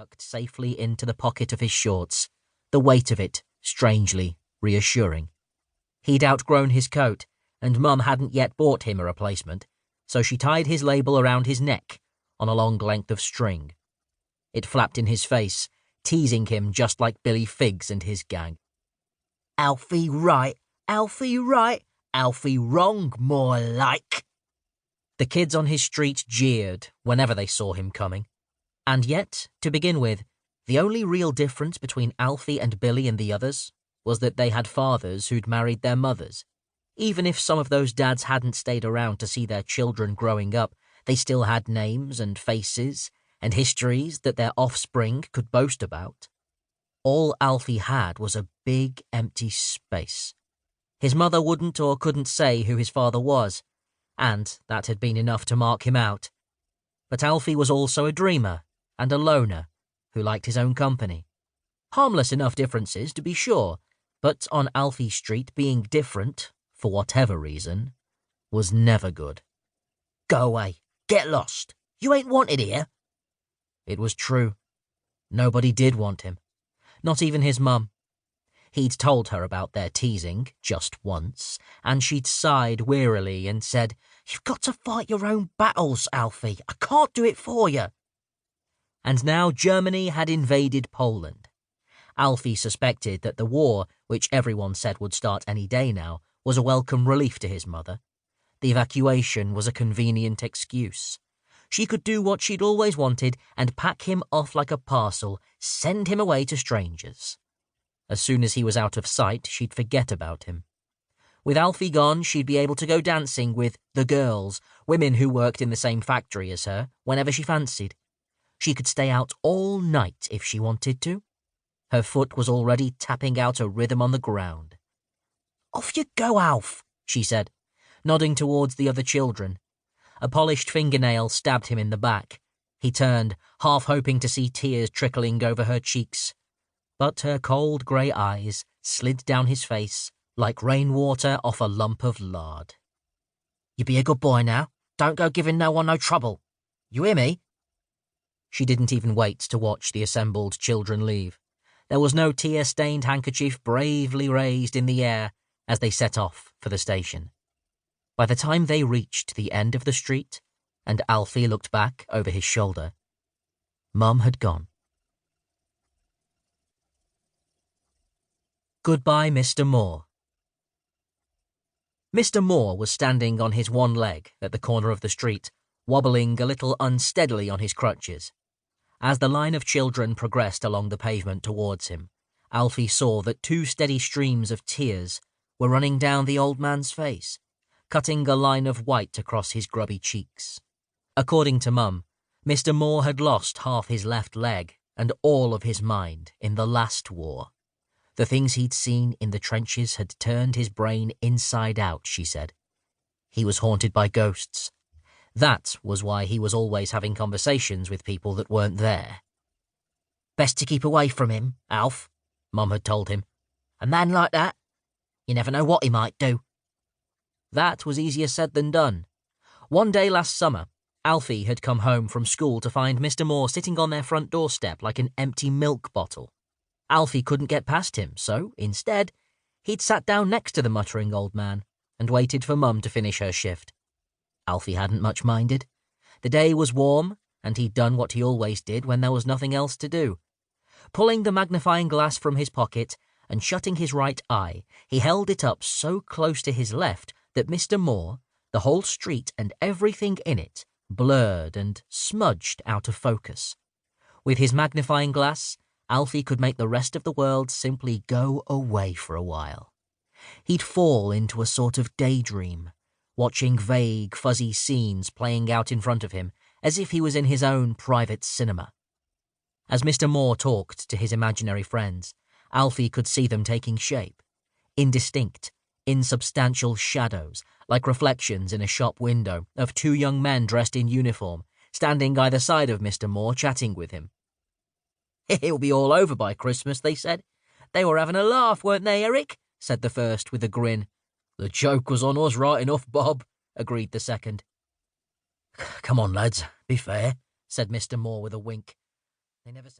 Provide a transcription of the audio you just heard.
tucked safely into the pocket of his shorts, the weight of it strangely reassuring. He'd outgrown his coat, and Mum hadn't yet bought him a replacement, so she tied his label around his neck on a long length of string. It flapped in his face, teasing him just like Billy Figs and his gang. "Alfie Wright, Alfie Wright, Alfie Wrong, more like." The kids on his street jeered whenever they saw him coming. And yet, to begin with, the only real difference between Alfie and Billy and the others was that they had fathers who'd married their mothers. Even if some of those dads hadn't stayed around to see their children growing up, they still had names and faces and histories that their offspring could boast about. All Alfie had was a big, empty space. His mother wouldn't or couldn't say who his father was, and that had been enough to mark him out. But Alfie was also a dreamer and a loner who liked his own company. Harmless enough differences, to be sure, but on Alfie Street being different, for whatever reason, was never good. "Go away. Get lost. You ain't wanted here." It was true. Nobody did want him. Not even his mum. He'd told her about their teasing just once, and she'd sighed wearily and said, "You've got to fight your own battles, Alfie. I can't do it for you." And now Germany had invaded Poland. Alfie suspected that the war, which everyone said would start any day now, was a welcome relief to his mother. The evacuation was a convenient excuse. She could do what she'd always wanted and pack him off like a parcel, send him away to strangers. As soon as he was out of sight, she'd forget about him. With Alfie gone, she'd be able to go dancing with the girls, women who worked in the same factory as her, whenever she fancied. She could stay out all night if she wanted to. Her foot was already tapping out a rhythm on the ground. "Off you go, Alf," she said, nodding towards the other children. A polished fingernail stabbed him in the back. He turned, half hoping to see tears trickling over her cheeks. But her cold grey eyes slid down his face like rainwater off a lump of lard. "You be a good boy now. Don't go giving no one no trouble. You hear me?" She didn't even wait to watch the assembled children leave. There was no tear-stained handkerchief bravely raised in the air as they set off for the station. By the time they reached the end of the street, and Alfie looked back over his shoulder, Mum had gone. Goodbye, Mr. Moore. Mr. Moore was standing on his one leg at the corner of the street, wobbling a little unsteadily on his crutches. As the line of children progressed along the pavement towards him, Alfie saw that two steady streams of tears were running down the old man's face, cutting a line of white across his grubby cheeks. According to Mum, Mr. Moore had lost half his left leg and all of his mind in the last war. The things he'd seen in the trenches had turned his brain inside out, she said. He was haunted by ghosts. That was why he was always having conversations with people that weren't there. "Best to keep away from him, Alf," Mum had told him. "A man like that, you never know what he might do." That was easier said than done. One day last summer, Alfie had come home from school to find Mr. Moore sitting on their front doorstep like an empty milk bottle. Alfie couldn't get past him, so, instead, he'd sat down next to the muttering old man and waited for Mum to finish her shift. Alfie hadn't much minded. The day was warm, and he'd done what he always did when there was nothing else to do. Pulling the magnifying glass from his pocket and shutting his right eye, he held it up so close to his left that Mr. Moore, the whole street and everything in it, blurred and smudged out of focus. With his magnifying glass, Alfie could make the rest of the world simply go away for a while. He'd fall into a sort of daydream, watching vague, fuzzy scenes playing out in front of him as if he was in his own private cinema. As Mr. Moore talked to his imaginary friends, Alfie could see them taking shape. Indistinct, insubstantial shadows, like reflections in a shop window of two young men dressed in uniform, standing either side of Mr. Moore chatting with him. "It'll be all over by Christmas," they said. "They were having a laugh, weren't they, Eric?" said the first with a grin. "The joke was on us right enough, Bob," agreed the second. "Come on, lads, be fair," said Mr. Moore with a wink. They never said